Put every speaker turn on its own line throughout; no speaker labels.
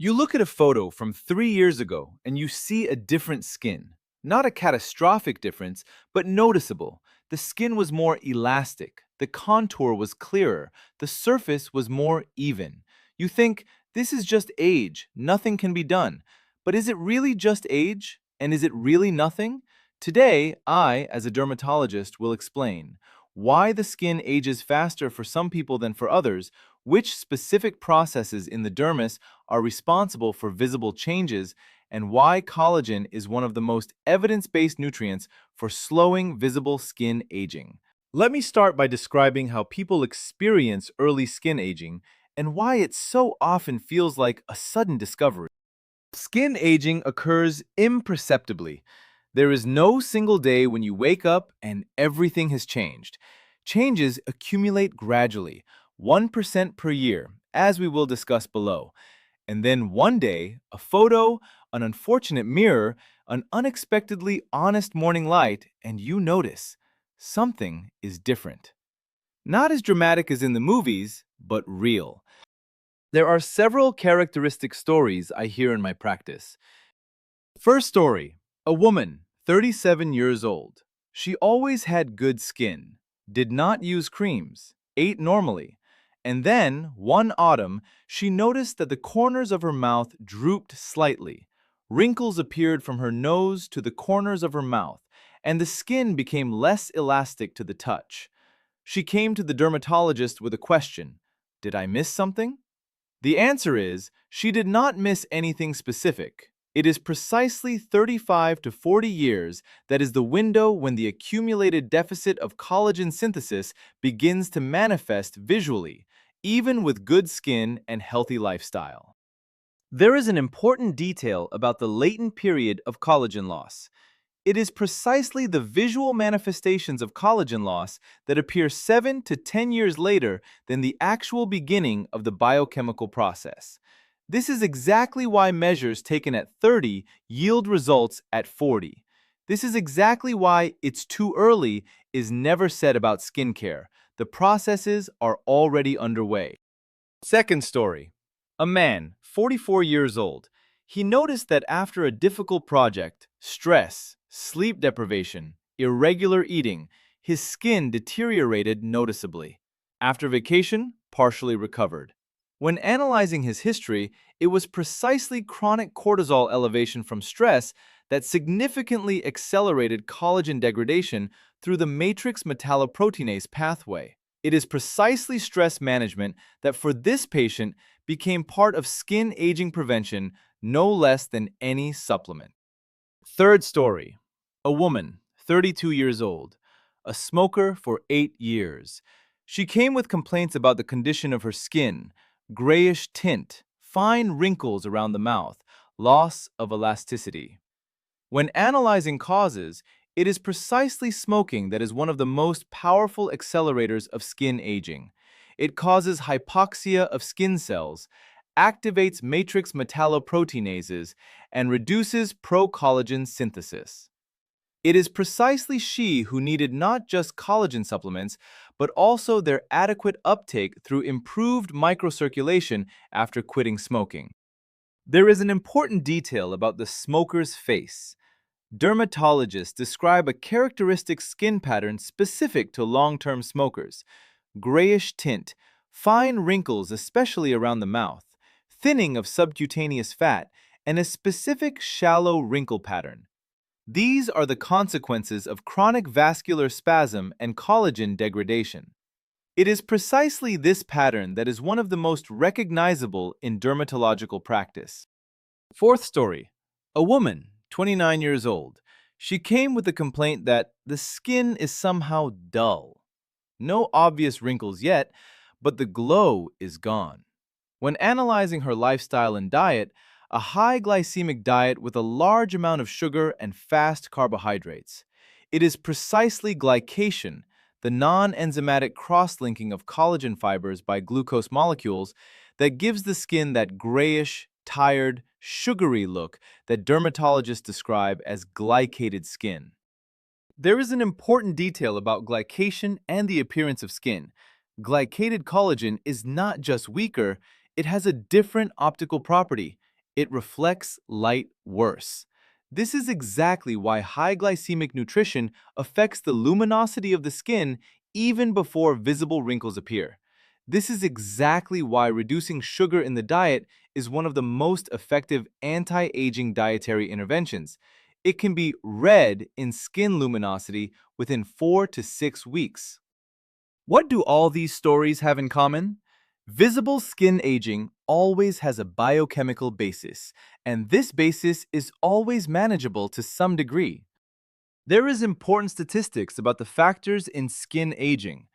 You look at a photo from 3 years ago and you see a different skin. Not a catastrophic difference, but noticeable. The skin was more elastic, the contour was clearer, the surface was more even. You think, this is just age, nothing can be done. But is it really just age? And is it really nothing? Today, I, as a dermatologist, will explain why the skin ages faster for some people than for others, which specific processes in the dermis are responsible for visible changes, and why collagen is one of the most evidence-based nutrients for slowing visible skin aging. Let me start by describing how people experience early skin aging and why it so often feels like a sudden discovery. Skin aging occurs imperceptibly. There is no single day when you wake up and everything has changed. Changes accumulate gradually, 1% per year, as we will discuss below. And then one day, a photo, an unfortunate mirror, an unexpectedly honest morning light, and you notice something is different. Not as dramatic as in the movies, but real. There are several characteristic stories I hear in my practice. First story, a woman, 37 years old. She always had good skin, did not use creams, ate normally. And then, one autumn, she noticed that the corners of her mouth drooped slightly. Wrinkles appeared from her nose to the corners of her mouth, and the skin became less elastic to the touch. She came to the dermatologist with a question: did I miss something? The answer is, she did not miss anything specific. It is precisely 35 to 40 years that is the window when the accumulated deficit of collagen synthesis begins to manifest visually, even with good skin and healthy lifestyle. There is an important detail about the latent period of collagen loss. It is precisely the visual manifestations of collagen loss that appear 7 to 10 years later than the actual beginning of the biochemical process. This is exactly why measures taken at 30 yield results at 40. This is exactly why "it's too early" is never said about skincare. The processes are already underway. Second story. A man, 44 years old. He noticed that after a difficult project, stress, sleep deprivation, irregular eating, his skin deteriorated noticeably. After vacation, partially recovered. When analyzing his history, it was precisely chronic cortisol elevation from stress that significantly accelerated collagen degradation through the matrix metalloproteinase pathway. It is precisely stress management that for this patient became part of skin aging prevention no less than any supplement. Third story. A woman, 32 years old, a smoker for 8 years. She came with complaints about the condition of her skin: grayish tint, fine wrinkles around the mouth, loss of elasticity. When analyzing causes, it is precisely smoking that is one of the most powerful accelerators of skin aging. It causes hypoxia of skin cells, activates matrix metalloproteinases, and reduces pro-collagen synthesis. It is precisely she who needed not just collagen supplements, but also their adequate uptake through improved microcirculation after quitting smoking. There is an important detail about the smoker's face. Dermatologists describe a characteristic skin pattern specific to long-term smokers: grayish tint, fine wrinkles especially around the mouth, thinning of subcutaneous fat, and a specific shallow wrinkle pattern. These are the consequences of chronic vascular spasm and collagen degradation. It is precisely this pattern that is one of the most recognizable in dermatological practice. Fourth story. A woman, 29 years old. She came with the complaint that the skin is somehow dull. No obvious wrinkles yet, but the glow is gone. When analyzing her lifestyle and diet, a high glycemic diet with a large amount of sugar and fast carbohydrates. It is precisely glycation, the non-enzymatic cross-linking of collagen fibers by glucose molecules, that gives the skin that grayish, tired, sugary look that dermatologists describe as glycated skin. There is an important detail about glycation and the appearance of skin. Glycated collagen is not just weaker, it has a different optical property. It reflects light worse. This is exactly why high glycemic nutrition affects the luminosity of the skin even before visible wrinkles appear. This is exactly why reducing sugar in the diet is one of the most effective anti-aging dietary interventions. It can be read in skin luminosity within 4 to 6 weeks. What do all these stories have in common? Visible skin aging always has a biochemical basis, and this basis is always manageable to some degree. There is important statistics about the factors in skin aging.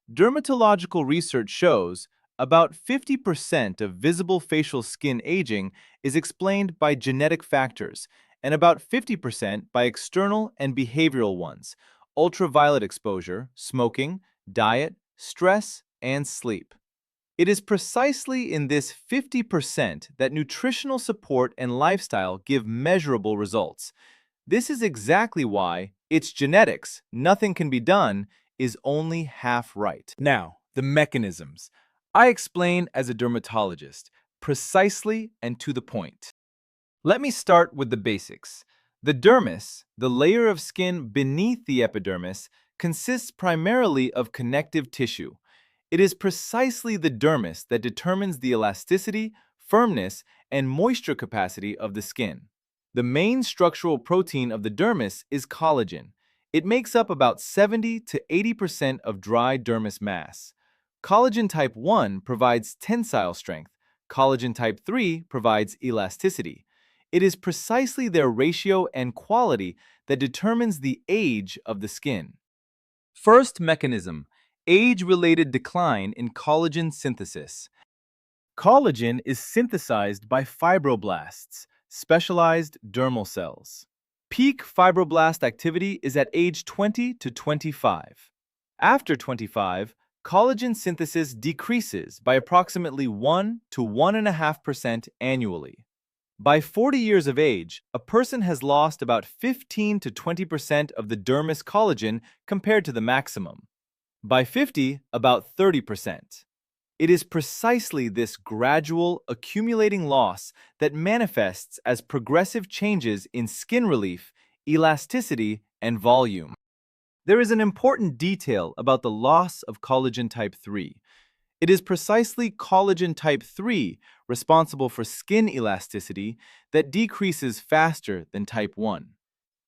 Dermatological research shows about 50% of visible facial skin aging is explained by genetic factors, and about 50% by external and behavioral ones: ultraviolet exposure, smoking, diet, stress, and sleep. It is precisely in this 50% that nutritional support and lifestyle give measurable results. This is exactly why "it's genetics, nothing can be done" is only half right. Now, the mechanisms. I explain as a dermatologist, precisely and to the point. Let me start with the basics. The dermis, the layer of skin beneath the epidermis, consists primarily of connective tissue. It is precisely the dermis that determines the elasticity, firmness, and moisture capacity of the skin. The main structural protein of the dermis is collagen. It makes up about 70 to 80% of dry dermis mass. Collagen type 1 provides tensile strength. Collagen type 3 provides elasticity. It is precisely their ratio and quality that determines the age of the skin. First mechanism: age-related decline in collagen synthesis. Collagen is synthesized by fibroblasts, specialized dermal cells. Peak fibroblast activity is at age 20 to 25. After 25, collagen synthesis decreases by approximately 1 to 1.5% annually. By 40 years of age, a person has lost about 15 to 20% of the dermis collagen compared to the maximum. By 50, about 30%. It is precisely this gradual, accumulating loss that manifests as progressive changes in skin relief, elasticity, and volume. There is an important detail about the loss of collagen type 3. It is precisely collagen type 3 responsible for skin elasticity that decreases faster than type 1.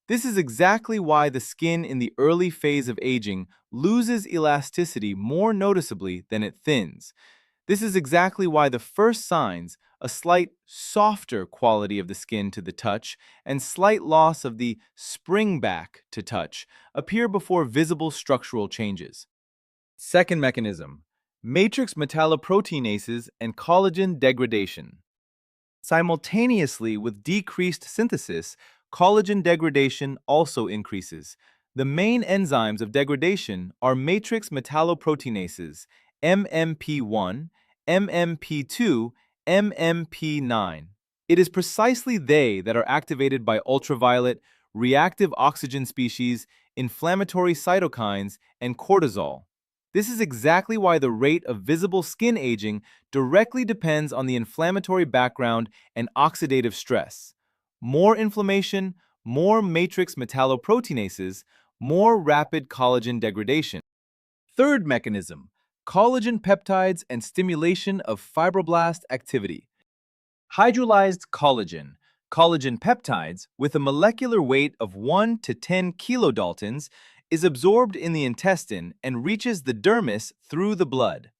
This is exactly why the skin in the early phase of aging loses elasticity more noticeably than it thins. This is exactly why the first signs, a slight softer quality of the skin to the touch and slight loss of the spring back to touch, appear before visible structural changes. Second mechanism: matrix metalloproteinases and collagen degradation. Simultaneously with decreased synthesis, collagen degradation also increases. The main enzymes of degradation are matrix metalloproteinases, MMP1, MMP2, MMP9. It is precisely they that are activated by ultraviolet, reactive oxygen species, inflammatory cytokines, and cortisol. This is exactly why the rate of visible skin aging directly depends on the inflammatory background and oxidative stress. More inflammation, more matrix metalloproteinases, more rapid collagen degradation. Third mechanism: collagen peptides and stimulation of fibroblast activity. Hydrolyzed collagen, collagen peptides, with a molecular weight of 1 to 10 kilodaltons, is absorbed in the intestine and reaches the dermis through the blood.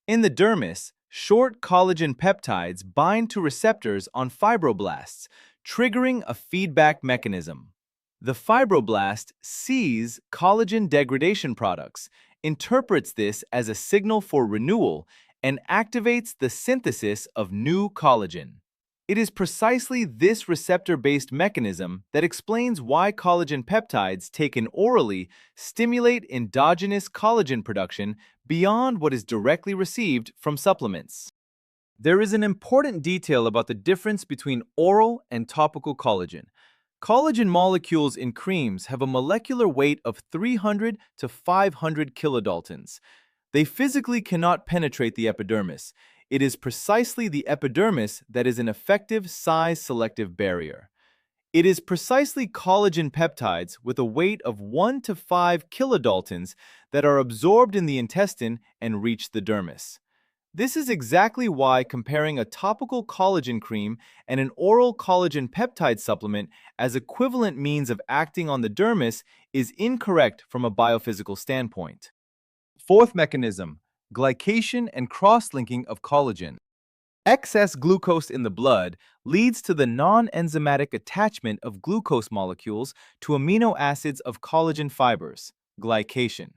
In the dermis, short collagen peptides bind to receptors on fibroblasts, triggering a feedback mechanism. The fibroblast sees collagen degradation products, interprets this as a signal for renewal, and activates the synthesis of new collagen. It is precisely this receptor-based mechanism that explains why collagen peptides taken orally stimulate endogenous collagen production beyond what is directly received from supplements. There is an important detail about the difference between oral and topical collagen. Collagen molecules in creams have a molecular weight of 300 to 500 kilodaltons. They physically cannot penetrate the epidermis. It is precisely the epidermis that is an effective size-selective barrier. It is precisely collagen peptides with a weight of 1 to 5 kilodaltons that are absorbed in the intestine and reach the dermis. This is exactly why comparing a topical collagen cream and an oral collagen peptide supplement as equivalent means of acting on the dermis is incorrect from a biophysical standpoint. Fourth mechanism, glycation and cross-linking of collagen. Excess glucose in the blood leads to the non-enzymatic attachment of glucose molecules to amino acids of collagen fibers, glycation.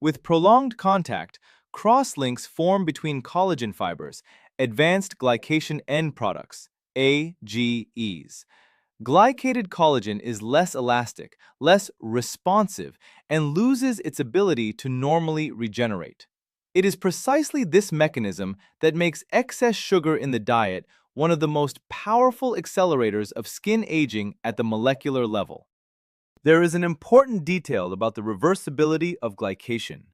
With prolonged contact, cross-links form between collagen fibers, advanced glycation end products, AGEs. Glycated collagen is less elastic, less responsive, and loses its ability to normally regenerate. It is precisely this mechanism that makes excess sugar in the diet one of the most powerful accelerators of skin aging at the molecular level. There is an important detail about the reversibility of glycation.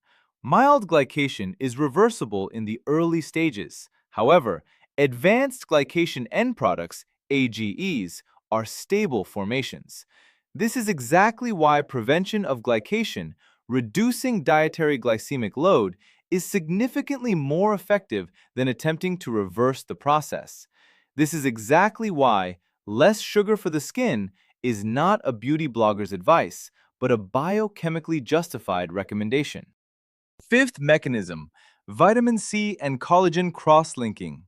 Mild glycation is reversible in the early stages. However, advanced glycation end products, AGEs, are stable formations. This is exactly why prevention of glycation, reducing dietary glycemic load, is significantly more effective than attempting to reverse the process. This is exactly why less sugar for the skin is not a beauty blogger's advice, but a biochemically justified recommendation. Fifth mechanism, vitamin C and collagen cross-linking.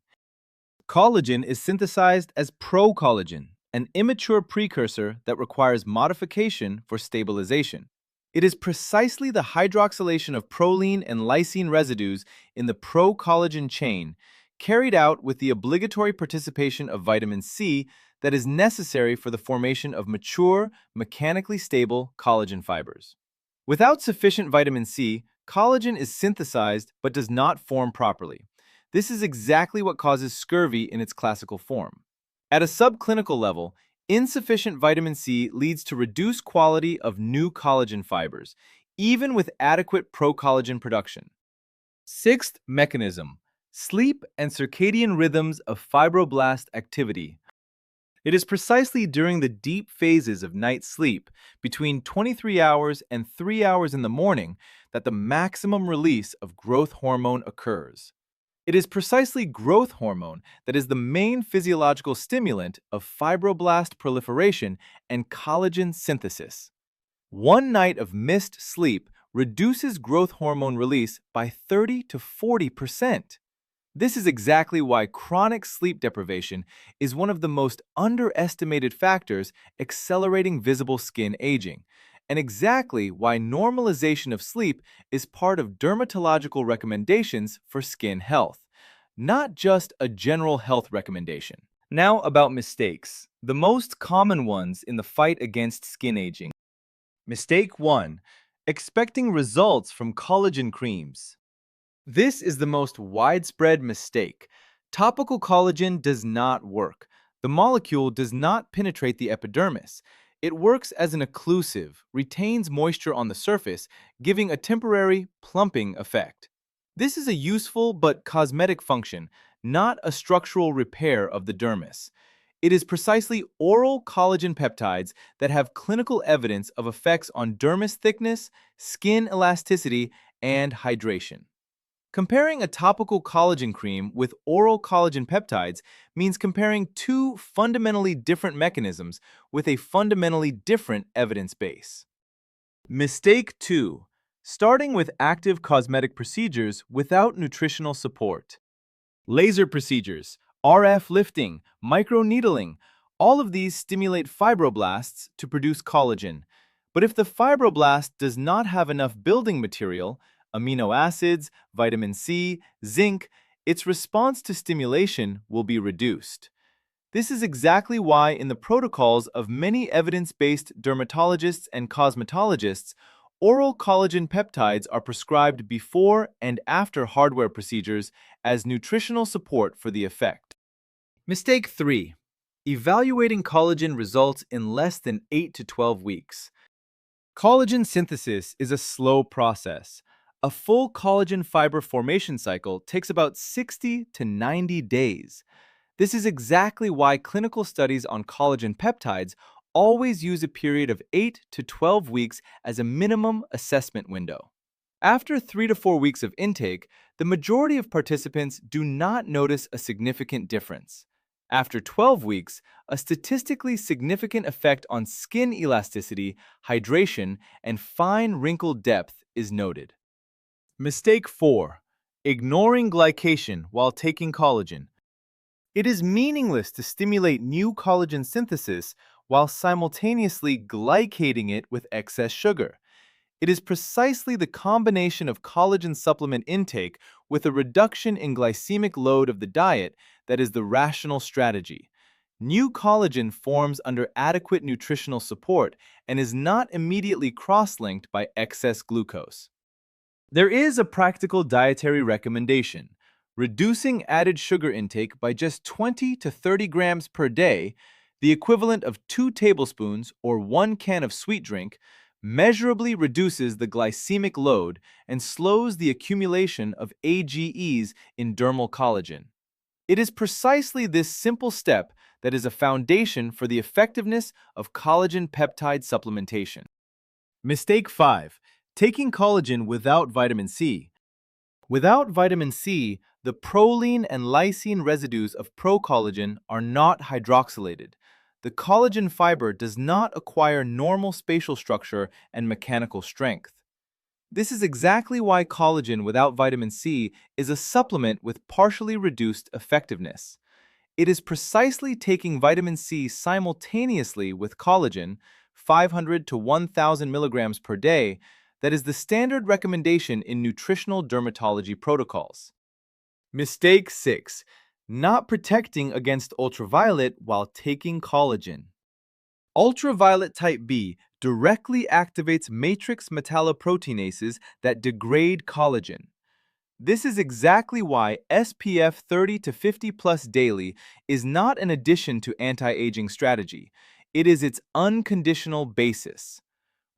Collagen is synthesized as procollagen, an immature precursor that requires modification for stabilization. It is precisely the hydroxylation of proline and lysine residues in the procollagen chain, carried out with the obligatory participation of vitamin C, that is necessary for the formation of mature, mechanically stable collagen fibers. Without sufficient vitamin C, collagen is synthesized but does not form properly. This is exactly what causes scurvy in its classical form. At a subclinical level, insufficient vitamin C leads to reduced quality of new collagen fibers, even with adequate procollagen production. Sixth mechanism, sleep and circadian rhythms of fibroblast activity. It is precisely during the deep phases of night sleep, between 23 hours and 3 hours in the morning, that the maximum release of growth hormone occurs. It is precisely growth hormone that is the main physiological stimulant of fibroblast proliferation and collagen synthesis. One night of missed sleep reduces growth hormone release by 30 to 40%. This is exactly why chronic sleep deprivation is one of the most underestimated factors accelerating visible skin aging, and exactly why normalization of sleep is part of dermatological recommendations for skin health, not just a general health recommendation. Now about mistakes, the most common ones in the fight against skin aging. Mistake 1. Expecting results from collagen creams. This is the most widespread mistake. Topical collagen does not work. The molecule does not penetrate the epidermis. It works as an occlusive, retains moisture on the surface, giving a temporary plumping effect. This is a useful but cosmetic function, not a structural repair of the dermis. It is precisely oral collagen peptides that have clinical evidence of effects on dermis thickness, skin elasticity, and hydration. Comparing a topical collagen cream with oral collagen peptides means comparing two fundamentally different mechanisms with a fundamentally different evidence base. Mistake 2. Starting with active cosmetic procedures without nutritional support. Laser procedures, RF lifting, microneedling, all of these stimulate fibroblasts to produce collagen. But if the fibroblast does not have enough building material, amino acids, vitamin C, zinc, its response to stimulation will be reduced. This is exactly why in the protocols of many evidence-based dermatologists and cosmetologists, oral collagen peptides are prescribed before and after hardware procedures as nutritional support for the effect. Mistake 3. Evaluating collagen results in less than 8 to 12 weeks. Collagen synthesis is a slow process. A full collagen fiber formation cycle takes about 60 to 90 days. This is exactly why clinical studies on collagen peptides always use a period of 8 to 12 weeks as a minimum assessment window. After 3 to 4 weeks of intake, the majority of participants do not notice a significant difference. After 12 weeks, a statistically significant effect on skin elasticity, hydration, and fine wrinkle depth is noted. Mistake 4. Ignoring glycation while taking collagen. It is meaningless to stimulate new collagen synthesis while simultaneously glycating it with excess sugar. It is precisely the combination of collagen supplement intake with a reduction in glycemic load of the diet that is the rational strategy. New collagen forms under adequate nutritional support and is not immediately cross-linked by excess glucose. There is a practical dietary recommendation: reducing added sugar intake by just 20 to 30 grams per day, the equivalent of 2 tablespoons or 1 can of sweet drink, measurably reduces the glycemic load and slows the accumulation of AGEs in dermal collagen. It is precisely this simple step that is a foundation for the effectiveness of collagen peptide supplementation. Mistake 5. Taking collagen without vitamin C. Without vitamin C, the proline and lysine residues of procollagen are not hydroxylated. The collagen fiber does not acquire normal spatial structure and mechanical strength. This is exactly why collagen without vitamin C is a supplement with partially reduced effectiveness. It is precisely taking vitamin C simultaneously with collagen, 500 to 1,000 milligrams per day, that is the standard recommendation in nutritional dermatology protocols. Mistake 6. Not protecting against ultraviolet while taking collagen. Ultraviolet type B directly activates matrix metalloproteinases that degrade collagen. This is exactly why SPF 30 to 50 plus daily is not an addition to anti-aging strategy. It is its unconditional basis.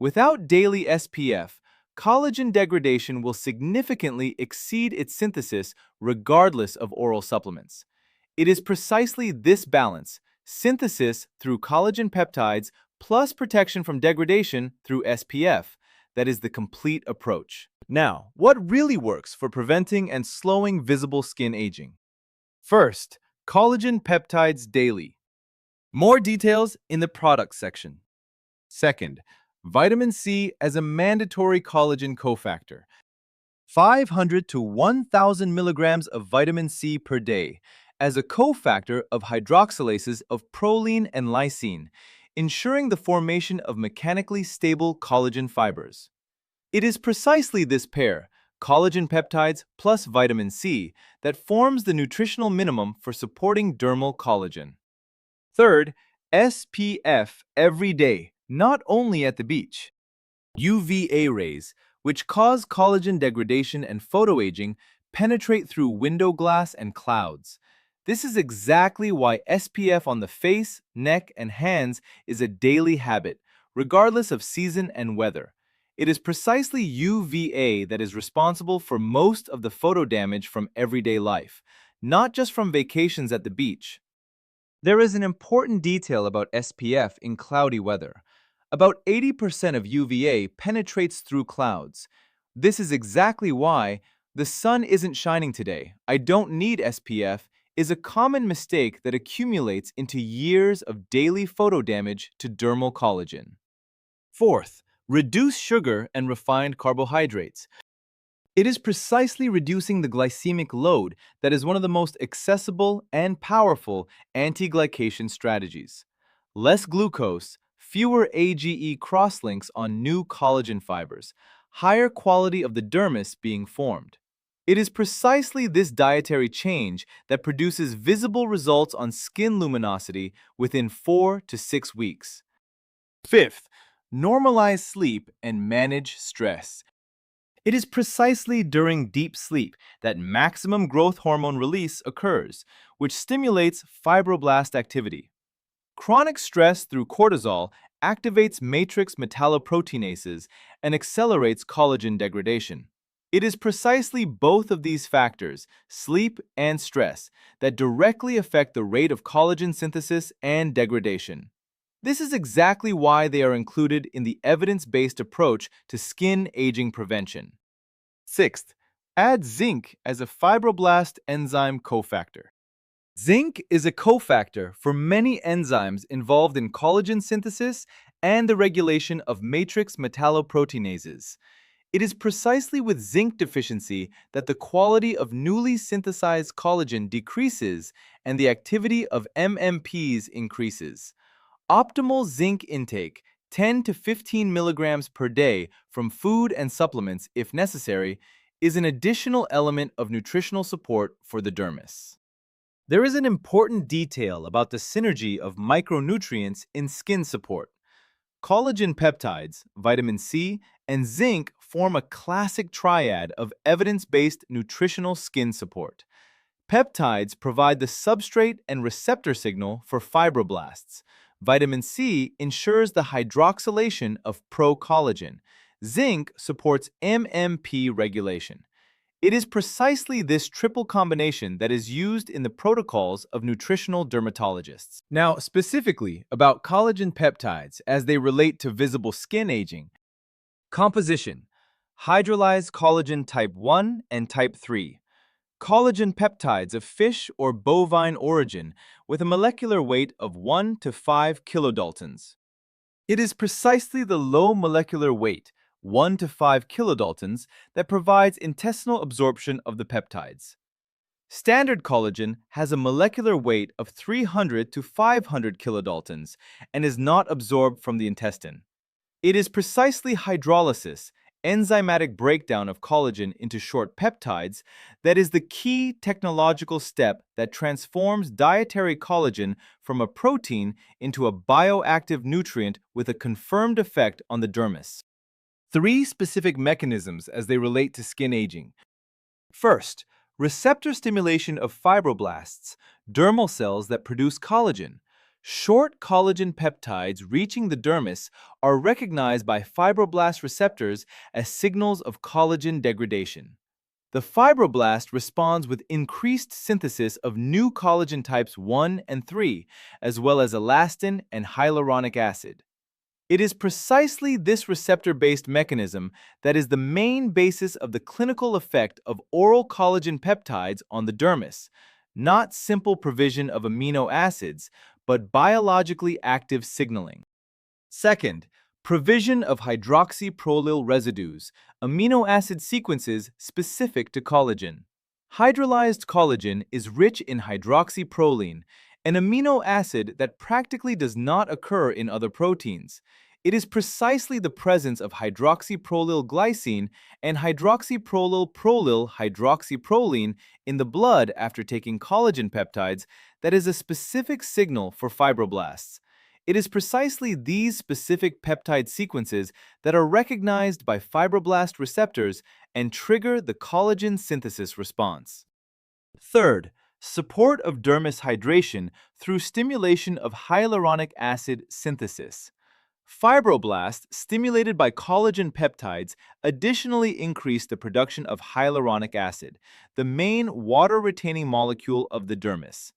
Without daily SPF, collagen degradation will significantly exceed its synthesis regardless of oral supplements. It is precisely this balance, synthesis through collagen peptides plus protection from degradation through SPF, that is the complete approach. Now, what really works for preventing and slowing visible skin aging? First, collagen peptides daily. More details in the products section. Second, vitamin C as a mandatory collagen cofactor. 500 to 1,000 milligrams of vitamin C per day as a cofactor of hydroxylases of proline and lysine, ensuring the formation of mechanically stable collagen fibers. It is precisely this pair, collagen peptides plus vitamin C, that forms the nutritional minimum for supporting dermal collagen. Third, SPF every day, not only at the beach. UVA rays, which cause collagen degradation and photoaging, penetrate through window glass and clouds. This is exactly why SPF on the face, neck, and hands is a daily habit, regardless of season and weather. It is precisely UVA that is responsible for most of the photo damage from everyday life, not just from vacations at the beach. There is an important detail about SPF in cloudy weather. About 80% of UVA penetrates through clouds. This is exactly why "the sun isn't shining today, I don't need SPF" is a common mistake that accumulates into years of daily photo damage to dermal collagen. Fourth, reduce sugar and refined carbohydrates. It is precisely reducing the glycemic load that is one of the most accessible and powerful anti-glycation strategies. Less glucose, fewer AGE crosslinks on new collagen fibers, higher quality of the dermis being formed. It is precisely this dietary change that produces visible results on skin luminosity within 4 to 6 weeks. Fifth, normalize sleep and manage stress. It is precisely during deep sleep that maximum growth hormone release occurs, which stimulates fibroblast activity. Chronic stress through cortisol activates matrix metalloproteinases and accelerates collagen degradation. It is precisely both of these factors, sleep and stress, that directly affect the rate of collagen synthesis and degradation. This is exactly why they are included in the evidence-based approach to skin aging prevention. Sixth, add zinc as a fibroblast enzyme cofactor. Zinc is a cofactor for many enzymes involved in collagen synthesis and the regulation of matrix metalloproteinases. It is precisely with zinc deficiency that the quality of newly synthesized collagen decreases and the activity of MMPs increases. Optimal zinc intake, 10 to 15 milligrams per day from food and supplements if necessary, is an additional element of nutritional support for the dermis. There is an important detail about the synergy of micronutrients in skin support. Collagen peptides, vitamin C, and zinc form a classic triad of evidence-based nutritional skin support. Peptides provide the substrate and receptor signal for fibroblasts. Vitamin C ensures the hydroxylation of procollagen. Zinc supports MMP regulation. It is precisely this triple combination that is used in the protocols of nutritional dermatologists. Now, specifically about collagen peptides as they relate to visible skin aging. Composition: hydrolyzed collagen type 1 and type 3. Collagen peptides of fish or bovine origin with a molecular weight of 1 to 5 kilodaltons. It is precisely the low molecular weight, 1 to 5 kilodaltons, that provides intestinal absorption of the peptides. Standard collagen has a molecular weight of 300 to 500 kilodaltons and is not absorbed from the intestine. It is precisely hydrolysis, enzymatic breakdown of collagen into short peptides, that is the key technological step that transforms dietary collagen from a protein into a bioactive nutrient with a confirmed effect on the dermis. 3 specific mechanisms as they relate to skin aging. First, receptor stimulation of fibroblasts, dermal cells that produce collagen. Short collagen peptides reaching the dermis are recognized by fibroblast receptors as signals of collagen degradation. The fibroblast responds with increased synthesis of new collagen types 1 and 3, as well as elastin and hyaluronic acid. It is precisely this receptor-based mechanism that is the main basis of the clinical effect of oral collagen peptides on the dermis, not simple provision of amino acids, but biologically active signaling. Second, provision of hydroxyprolyl residues, amino acid sequences specific to collagen. Hydrolyzed collagen is rich in hydroxyproline, an amino acid that practically does not occur in other proteins. It is precisely the presence of hydroxyprolyl glycine and hydroxyprolyl hydroxyproline in the blood after taking collagen peptides that is a specific signal for fibroblasts. It is precisely these specific peptide sequences that are recognized by fibroblast receptors and trigger the collagen synthesis response. Third, support of dermis hydration through stimulation of hyaluronic acid synthesis. Fibroblasts stimulated by collagen peptides additionally increase the production of hyaluronic acid, the main water-retaining molecule of the dermis.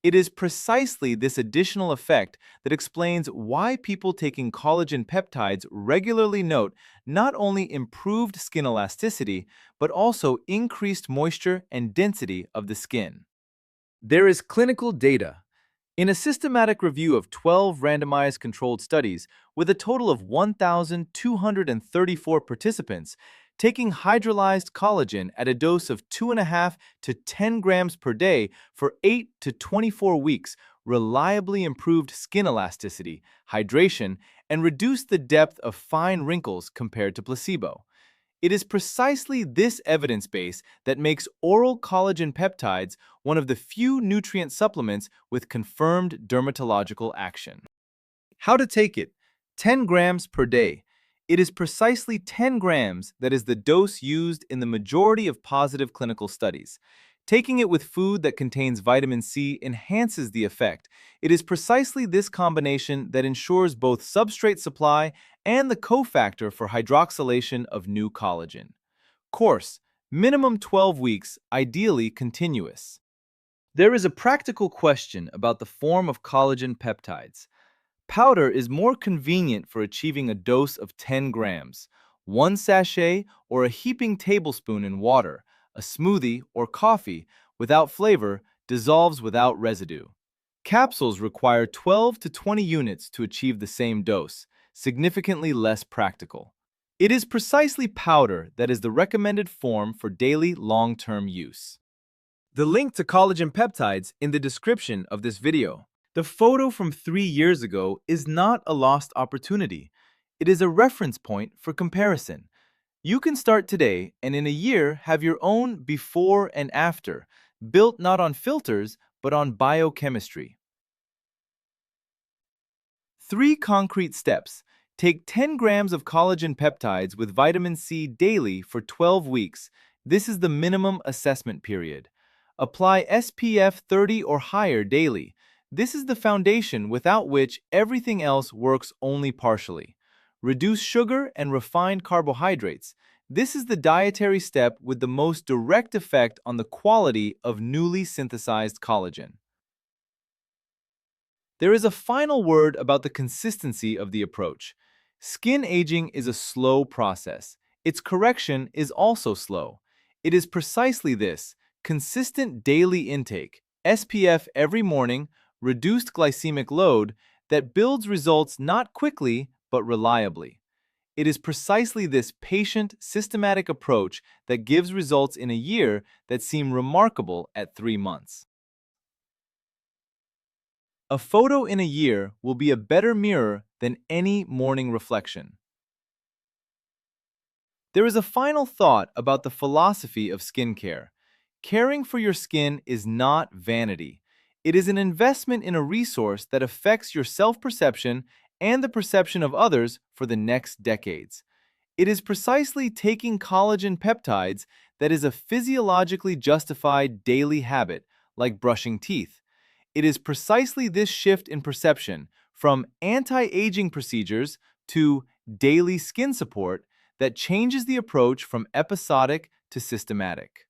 It is precisely this additional effect that explains why people taking collagen peptides regularly note not only improved skin elasticity, but also increased moisture and density of the skin. There is clinical data. In a systematic review of 12 randomized controlled studies with a total of 1,234 participants, taking hydrolyzed collagen at a dose of 2.5 to 10 grams per day for 8 to 24 weeks reliably improved skin elasticity, hydration, and reduced the depth of fine wrinkles compared to placebo. It is precisely this evidence base that makes oral collagen peptides one of the few nutrient supplements with confirmed dermatological action. How to take it? 10 grams per day. It is precisely 10 grams that is the dose used in the majority of positive clinical studies. Taking it with food that contains vitamin C enhances the effect. It is precisely this combination that ensures both substrate supply and the cofactor for hydroxylation of new collagen. Course, minimum 12 weeks, ideally continuous. There is a practical question about the form of collagen peptides. Powder is more convenient for achieving a dose of 10 grams, one sachet or a heaping tablespoon in water, a smoothie or coffee without flavor dissolves without residue. Capsules require 12 to 20 units to achieve the same dose, significantly less practical. It is precisely powder that is the recommended form for daily long-term use. The link to collagen peptides in the description of this video. The photo from 3 years ago is not a lost opportunity. It is a reference point for comparison. You can start today and in a year have your own before and after, built not on filters but on biochemistry. 3 concrete steps. Take 10 grams of collagen peptides with vitamin C daily for 12 weeks. This is the minimum assessment period. Apply SPF 30 or higher daily. This is the foundation without which everything else works only partially. Reduce sugar and refined carbohydrates. This is the dietary step with the most direct effect on the quality of newly synthesized collagen. There is a final word about the consistency of the approach. Skin aging is a slow process. Its correction is also slow. It is precisely this: consistent daily intake, SPF every morning, reduced glycemic load, that builds results not quickly but reliably. It is precisely this patient, systematic approach that gives results in a year that seem remarkable at 3 months. A photo in a year will be a better mirror than any morning reflection. There is a final thought about the philosophy of skincare. Caring for your skin is not vanity. It is an investment in a resource that affects your self-perception and the perception of others for the next decades. It is precisely taking collagen peptides that is a physiologically justified daily habit, like brushing teeth. It is precisely this shift in perception, from anti-aging procedures to daily skin support, that changes the approach from episodic to systematic.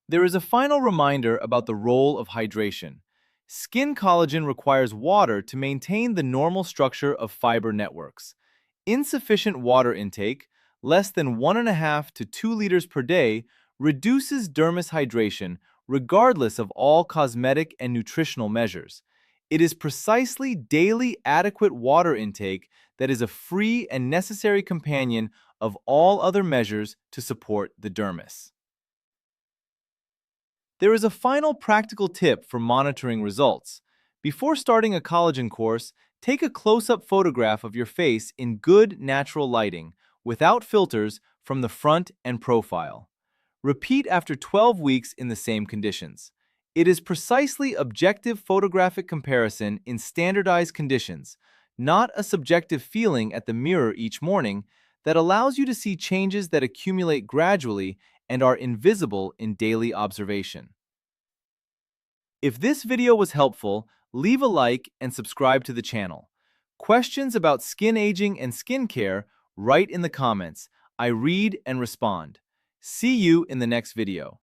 There is a final reminder about the role of hydration. Skin collagen requires water to maintain the normal structure of fiber networks. Insufficient water intake, less than 1.5 to 2 liters per day, reduces dermis hydration regardless of all cosmetic and nutritional measures. It is precisely daily adequate water intake that is a free and necessary companion of all other measures to support the dermis. There is a final practical tip for monitoring results. Before starting a collagen course, take a close-up photograph of your face in good natural lighting, without filters, from the front and profile. Repeat after 12 weeks in the same conditions. It is precisely objective photographic comparison in standardized conditions, not a subjective feeling at the mirror each morning, that allows you to see changes that accumulate gradually and are invisible in daily observation. If this video was helpful, leave a like and subscribe to the channel. Questions about skin aging and skincare, write in the comments. I read and respond. See you in the next video.